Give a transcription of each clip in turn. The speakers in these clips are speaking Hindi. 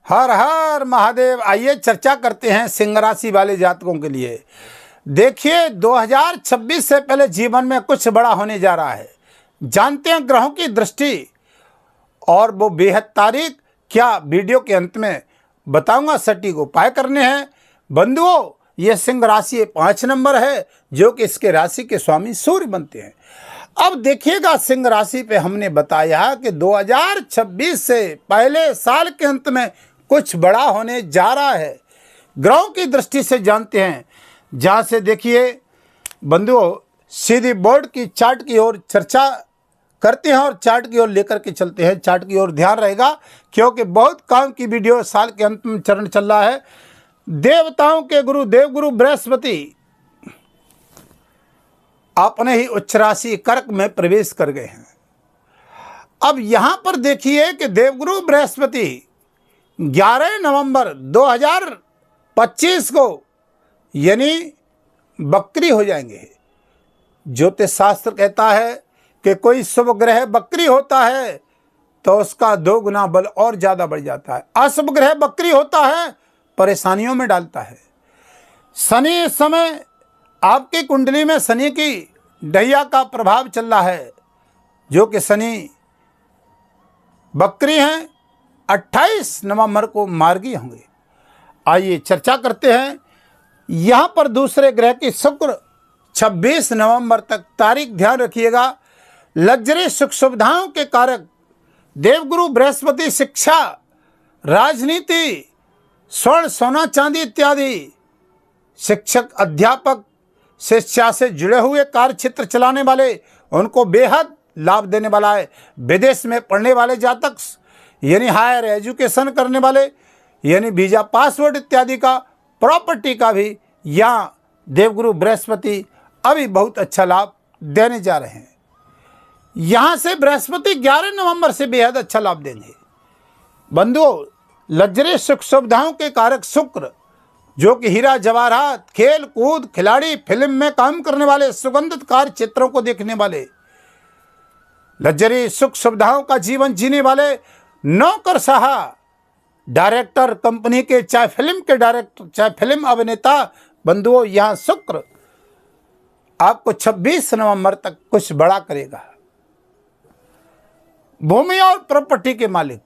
हर हर महादेव। आइए चर्चा करते हैं सिंह राशि वाले जातकों के लिए। देखिए 2026 से पहले जीवन में कुछ बड़ा होने जा रहा है। जानते हैं ग्रहों की दृष्टि और वो बेहद तारीख क्या, वीडियो के अंत में बताऊंगा। सटीक उपाय करने हैं बंधुओं। ये सिंह राशि 5 नंबर है जो कि इसके राशि के स्वामी सूर्य बनते हैं। अब देखिएगा सिंह राशि पे हमने बताया कि 2026 से पहले साल के अंत में कुछ बड़ा होने जा रहा है। ग्रहों की दृष्टि से जानते हैं, जहाँ से देखिए बंधुओं सीधी बोर्ड की चार्ट की ओर चर्चा करते हैं और चार्ट की ओर लेकर के चलते हैं। चार्ट की ओर ध्यान रहेगा क्योंकि बहुत काम की वीडियो साल के अंत में चरण चल रहा है। देवताओं के गुरु देवगुरु बृहस्पति अपने ही उच्च राशि कर्क में प्रवेश कर गए हैं। अब यहां पर देखिए कि देवगुरु बृहस्पति 11 नवंबर 2025 को यानी बकरी हो जाएंगे। ज्योतिष शास्त्र कहता है कि कोई शुभ ग्रह बकरी होता है तो उसका 2 गुना बल और ज़्यादा बढ़ जाता है। अशुभ ग्रह बकरी होता है, परेशानियों में डालता है। शनि इस समय आपकी कुंडली में शनि की ढैया का प्रभाव चल रहा है, जो कि शनि बकरी हैं। 28 नवंबर को मार्गी होंगे। आइए चर्चा करते हैं। यहाँ पर दूसरे ग्रह की शुक्र 26 नवंबर तक, तारीख ध्यान रखिएगा। लग्जरी सुख सुविधाओं के कारक देवगुरु बृहस्पति शिक्षा, राजनीति, स्वर्ण सोना चांदी इत्यादि, शिक्षक अध्यापक, शिक्षा से जुड़े हुए कार्य क्षेत्र चलाने वाले उनको बेहद लाभ देने वाला है। विदेश में पढ़ने वाले जातक यानी हायर एजुकेशन करने वाले यानी वीजा पासवर्ड इत्यादि का, प्रॉपर्टी का भी यहाँ देवगुरु बृहस्पति अभी बहुत अच्छा लाभ देने जा रहे हैं। यहाँ से बृहस्पति 11 नवंबर से बेहद अच्छा लाभ देंगे। बंधुओं लग्जरी सुख सुविधाओं के कारक शुक्र, जो कि हीरा जवाहरात, खेल कूद, खिलाड़ी, फिल्म में काम करने वाले, सुगंधित कार्य क्षेत्रों को देखने वाले, लग्जरी सुख सुविधाओं का जीवन जीने वाले, नौकरशाह, डायरेक्टर कंपनी के, चाहे फिल्म के डायरेक्टर, चाहे फिल्म अभिनेता, बंधुओं यहाँ शुक्र आपको 26 नवंबर तक कुछ बड़ा करेगा। भूमि और प्रॉपर्टी के मालिक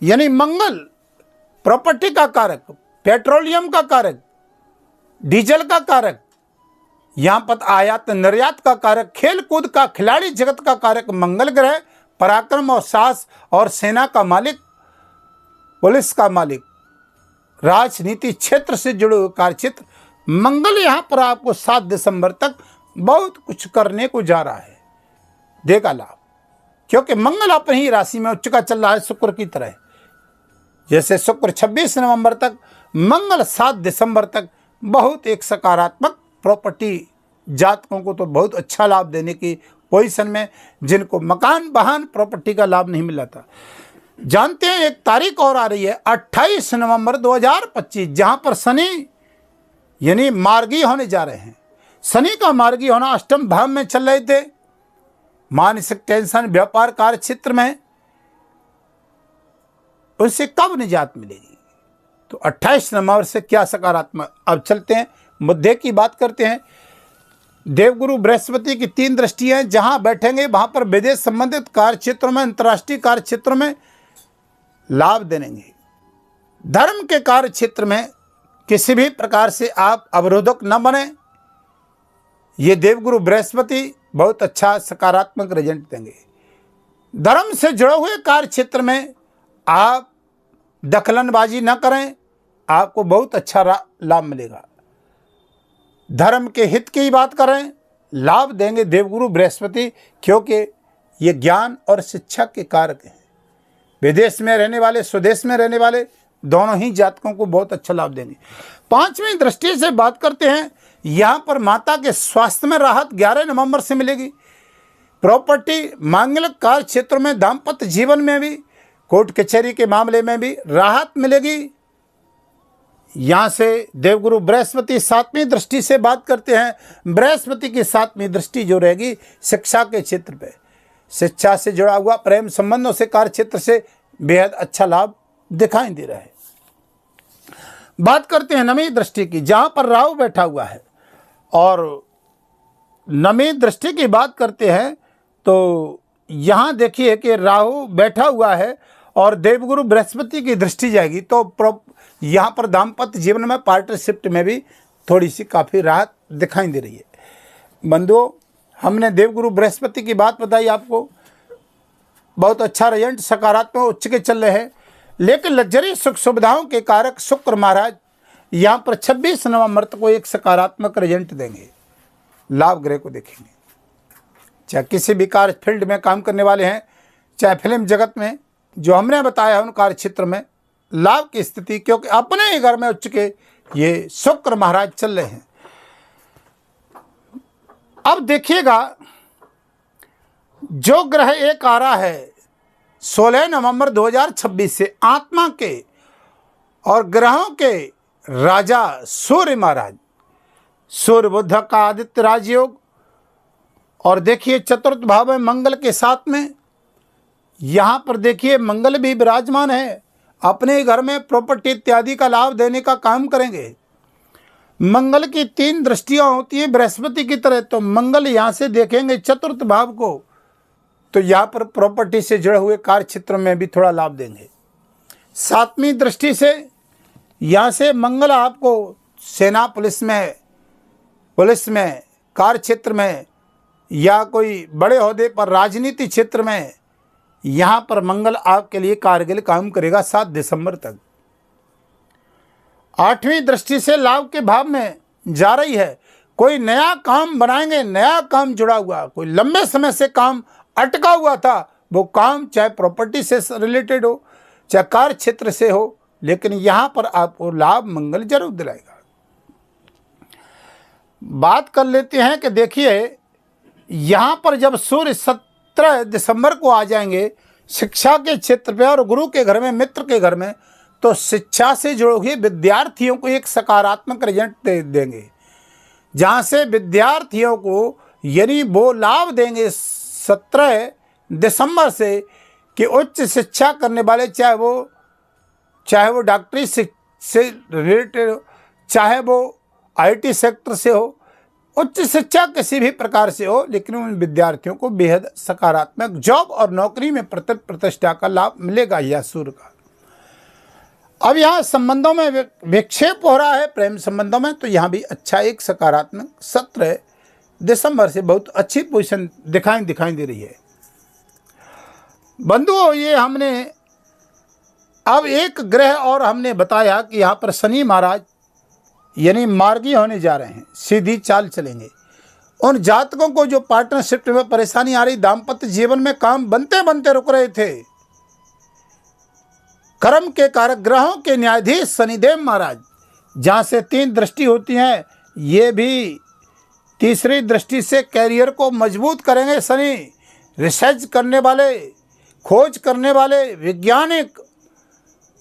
यानी मंगल प्रॉपर्टी का कारक, पेट्रोलियम का कारक, डीजल का कारक, यहाँ पर आयात निर्यात का कारक, खेल कूद का, खिलाड़ी जगत का कारक मंगल ग्रह, पराक्रम और साहस और सेना का मालिक, पुलिस का मालिक, राजनीति क्षेत्र से जुड़े हुए कार्य क्षेत्र, मंगल यहाँ पर आपको 7 दिसंबर तक बहुत कुछ करने को जा रहा है, देगा लाभ। क्योंकि मंगल अपनी ही राशि में उच्च का चल रहा है शुक्र की तरह। जैसे शुक्र 26 नवंबर तक, मंगल 7 दिसंबर तक बहुत एक सकारात्मक प्रॉपर्टी जातकों को तो बहुत अच्छा लाभ देने की पोजीशन में, जिनको मकान वाहन प्रॉपर्टी का लाभ नहीं मिला था। जानते हैं एक तारीख और आ रही है 28 नवंबर 2025, जहां पर शनि यानी मार्गी होने जा रहे हैं। शनि का मार्गी होना अष्टम भाव में चल रहे थे। मानसिक टेंशन, व्यापार कार्य क्षेत्र में, उससे कब निजात मिलेगी? तो 28 नवंबर से क्या सकारात्मक। अब चलते हैं मुद्दे की बात करते हैं। देवगुरु बृहस्पति की 3 दृष्टियां जहां बैठेंगे वहां पर विदेश संबंधित कार्य क्षेत्रों में, अंतर्राष्ट्रीय कार्य क्षेत्रों में लाभ देंगे। धर्म के कार्य क्षेत्र में किसी भी प्रकार से आप अवरोधक न बने। ये देवगुरु बृहस्पति बहुत अच्छा सकारात्मक रिजल्ट देंगे। धर्म से जुड़े हुए कार्य क्षेत्र में आप दखलंदाजी न करें, आपको बहुत अच्छा लाभ मिलेगा। धर्म के हित की बात करें, लाभ देंगे देवगुरु बृहस्पति, क्योंकि ये ज्ञान और शिक्षा के कारक हैं। विदेश में रहने वाले, स्वदेश में रहने वाले दोनों ही जातकों को बहुत अच्छा लाभ देंगे। 5वीं दृष्टि से बात करते हैं, यहाँ पर माता के स्वास्थ्य में राहत 11 नवंबर से मिलेगी। प्रॉपर्टी, मांगलिक कार्य क्षेत्रों में, दाम्पत्य जीवन में भी, कोर्ट कचहरी के मामले में भी राहत मिलेगी। यहाँ से देवगुरु बृहस्पति 7वीं दृष्टि से बात करते हैं। बृहस्पति की 7वीं दृष्टि जो रहेगी शिक्षा के क्षेत्र पे, शिक्षा से जुड़ा हुआ प्रेम संबंधों से, कार्य क्षेत्र से बेहद अच्छा लाभ दिखाई दे रहा है। बात करते हैं नवी दृष्टि की, जहां पर राहु बैठा हुआ है। और नवी दृष्टि की बात करते हैं तो यहां देखिए कि राहु बैठा हुआ है और देवगुरु बृहस्पति की दृष्टि जाएगी, तो यहां पर दाम्पत्य जीवन में पार्टनरशिप में भी थोड़ी सी काफ़ी राहत दिखाई दे रही है। बंधुओं, हमने देवगुरु बृहस्पति की बात बताई आपको, बहुत अच्छा रिजल्ट सकारात्मक उच्च के चल रहे हैं। लेकिन लग्जरी सुख सुविधाओं के कारक शुक्र महाराज यहाँ पर 26 नवंबर को एक सकारात्मक रिजल्ट देंगे। लाभ ग्रह को देखेंगे, चाहे किसी भी कार्य फील्ड में काम करने वाले हैं, चाहे फिल्म जगत में, जो हमने बताया उन कार्य क्षेत्र में लाभ की स्थिति, क्योंकि अपने ही घर में उच्च के ये शुक्र महाराज चल रहे हैं। अब देखिएगा, जो ग्रह एक आ रहा है 16 नवंबर 2026 से आत्मा के और ग्रहों के राजा सूर्य महाराज, सूर्य बुध का आदित्य राजयोग, और देखिए चतुर्थ भाव में मंगल के साथ में यहाँ पर देखिए मंगल भी विराजमान है, अपने घर में प्रॉपर्टी इत्यादि का लाभ देने का काम करेंगे। मंगल की 3 दृष्टियां होती है बृहस्पति की तरह, तो मंगल यहाँ से देखेंगे चतुर्थ भाव को, तो यहाँ पर प्रॉपर्टी से जुड़े हुए कार्य क्षेत्र में भी थोड़ा लाभ देंगे। 7वीं दृष्टि से यहाँ से मंगल आपको सेना पुलिस में कार्य क्षेत्र में या कोई बड़े ओहदे पर राजनीति क्षेत्र में, यहाँ पर मंगल आपके लिए कारगर काम करेगा 7 दिसंबर तक। 8वीं दृष्टि से लाभ के भाव में जा रही है, कोई नया काम बनाएंगे, नया काम जुड़ा हुआ, कोई लंबे समय से काम अटका हुआ था, वो काम चाहे प्रॉपर्टी से रिलेटेड हो, चाहे कार्य क्षेत्र से हो, लेकिन यहाँ पर आपको लाभ मंगल जरूर दिलाएगा। बात कर लेते हैं कि देखिए यहाँ पर जब सूर्य 17 दिसंबर को आ जाएंगे शिक्षा के क्षेत्र पे और गुरु के घर में, मित्र के घर में, तो शिक्षा से जुड़े हुए विद्यार्थियों को एक सकारात्मक रिजल्ट देंगे, जहाँ से विद्यार्थियों को यानी वो लाभ देंगे 17 दिसंबर से कि उच्च शिक्षा करने वाले, चाहे वो डॉक्टरी से रिलेटेड हो, चाहे वो आईटी सेक्टर से हो, उच्च शिक्षा किसी भी प्रकार से हो, लेकिन उन विद्यार्थियों को बेहद सकारात्मक जॉब और नौकरी में प्रतिष्ठा का लाभ मिलेगा यह सूर्य का। अब यहाँ संबंधों में विक्षेप हो रहा है, प्रेम संबंधों में, तो यहाँ भी अच्छा एक सकारात्मक 17 दिसंबर से बहुत अच्छी पोजीशन दिखाई दे रही है। बंधुओं, ये हमने अब एक ग्रह और हमने बताया कि यहाँ पर शनि महाराज यानी मार्गी होने जा रहे हैं, सीधी चाल चलेंगे। उन जातकों को जो पार्टनरशिप में परेशानी आ रही, दाम्पत्य जीवन में काम बनते बनते रुक रहे थे, कर्म के कारक ग्रहों के न्यायाधीश शनिदेव महाराज, जहाँ से 3 दृष्टि होती हैं, ये भी तीसरी दृष्टि से कैरियर को मजबूत करेंगे। शनि रिसर्च करने वाले, खोज करने वाले, वैज्ञानिक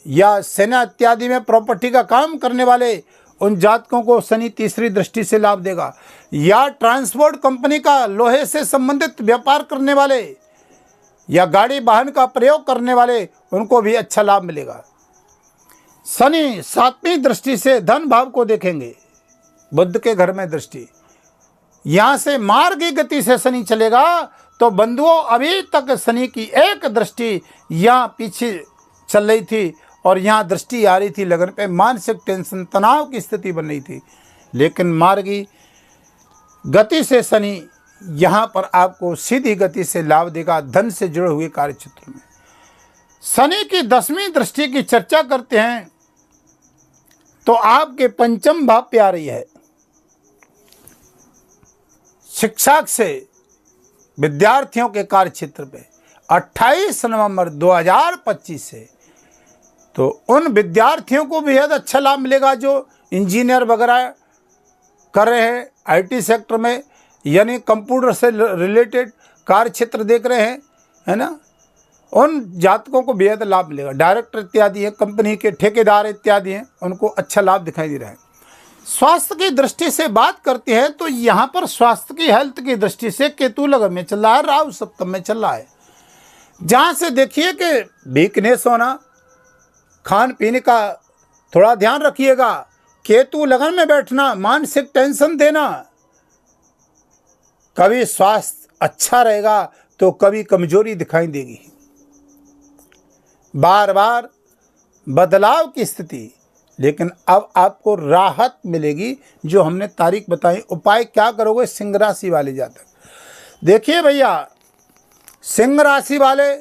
या सेना इत्यादि में प्रॉपर्टी का काम करने वाले, उन जातकों को शनि तीसरी दृष्टि से लाभ देगा। या ट्रांसपोर्ट कंपनी का लोहे से संबंधित व्यापार करने वाले या गाड़ी वाहन का प्रयोग करने वाले, उनको भी अच्छा लाभ मिलेगा। शनि 7वीं दृष्टि से धन भाव को देखेंगे, बुध के घर में दृष्टि, यहाँ से मार्गी गति से शनि चलेगा। तो बंधुओं, अभी तक शनि की एक दृष्टि यहाँ पीछे चल रही थी और यहाँ दृष्टि आ रही थी लगन पे, मानसिक टेंशन, तनाव की स्थिति बन रही थी, लेकिन मार्गी गति से शनि यहाँ पर आपको सीधी गति से लाभ देगा धन से जुड़े हुए कार्य क्षेत्र में। शनि की 10वीं दृष्टि की चर्चा करते हैं तो आपके पंचम भाव पे आ रही है, शिक्षा से विद्यार्थियों के कार्य क्षेत्र पे 28 नवंबर 2025 से। तो उन विद्यार्थियों को बेहद अच्छा लाभ मिलेगा जो इंजीनियर वगैरह कर रहे हैं आईटी सेक्टर में, यानी कंप्यूटर से रिलेटेड कार्य क्षेत्र देख रहे हैं, है ना, उन जातकों को बेहद लाभ मिलेगा। डायरेक्टर इत्यादि हैं, कंपनी के ठेकेदार इत्यादि हैं, उनको अच्छा लाभ दिखाई दे रहा है। स्वास्थ्य की दृष्टि से बात करते हैं तो यहाँ पर स्वास्थ्य की हेल्थ की दृष्टि से केतु लगन में चल रहा है, राहु सप्तम में चल रहा है, जहाँ से देखिए कि वीकनेस होना, खान पीने का थोड़ा ध्यान रखिएगा। केतु लगन में बैठना, मानसिक टेंशन देना, कभी स्वास्थ्य अच्छा रहेगा तो कभी कमजोरी दिखाई देगी। बार बार बदलाव की स्थिति, लेकिन अब आपको राहत मिलेगी जो हमने तारीख बताई। उपाय क्या करोगे? सिंह राशि वाले जातक, देखिए भैया, सिंह राशि वाले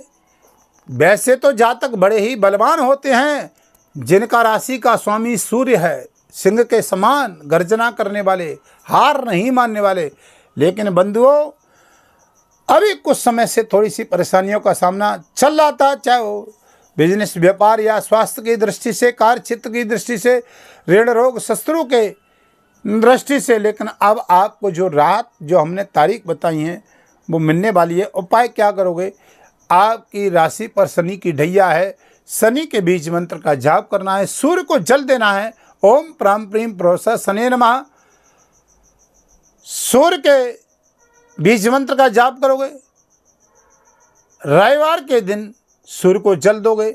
वैसे तो जातक बड़े ही बलवान होते हैं, जिनका राशि का स्वामी सूर्य है, सिंह के समान गर्जना करने वाले, हार नहीं मानने वाले। लेकिन बंधुओं, अभी कुछ समय से थोड़ी सी परेशानियों का सामना चल रहा था, चाहे वो बिजनेस, व्यापार या स्वास्थ्य की दृष्टि से, कार्य क्षेत्र की दृष्टि से, ऋण रोग शत्रु के दृष्टि से। लेकिन अब आपको जो राहत, जो हमने तारीख बताई है, वो मिलने वाली है। उपाय क्या करोगे? आपकी राशि पर शनि की ढैया है, शनि के बीज मंत्र का जाप करना है, सूर्य को जल देना है। ओम प्राम प्रीम प्रोसा शनि नमः, सूर्य के बीज मंत्र का जाप करोगे। रविवार के दिन सूर्य को जल दोगे,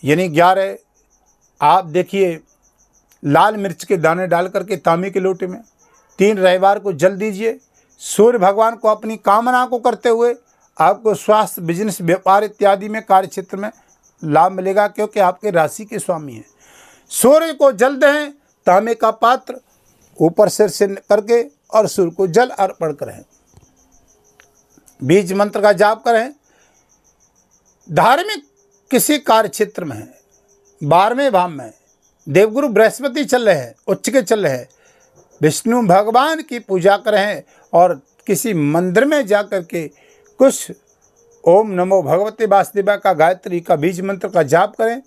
यानी 11 आप देखिए लाल मिर्च के दाने डाल करके तांबे के लोटे में 3 रविवार को जल दीजिए। सूर्य भगवान को अपनी कामना को करते हुए आपको स्वास्थ्य, बिजनेस, व्यापार इत्यादि में, कार्य क्षेत्र में लाभ मिलेगा, क्योंकि आपके राशि के स्वामी हैं। सूर्य को जल दें, तांबे का पात्र ऊपर सिर से करके, और सूर्य को जल अर्पण करें, बीज मंत्र का जाप करें। धार्मिक किसी कार्य क्षेत्र में है, 12वें भाव में देवगुरु बृहस्पति चल रहे हैं, उच्च के चल रहे हैं, विष्णु भगवान की पूजा करें और किसी मंदिर में जाकर के कुछ ओम नमो भगवते वासुदेवा का, गायत्री का बीज मंत्र का जाप करें,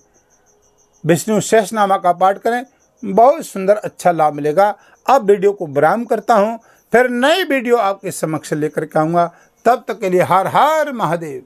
विष्णु सहस्रनामा का पाठ करें, बहुत सुंदर अच्छा लाभ मिलेगा। अब वीडियो को विराम करता हूँ, फिर नई वीडियो आपके समक्ष लेकर के आऊँगा। तब तक के लिए हर हर महादेव।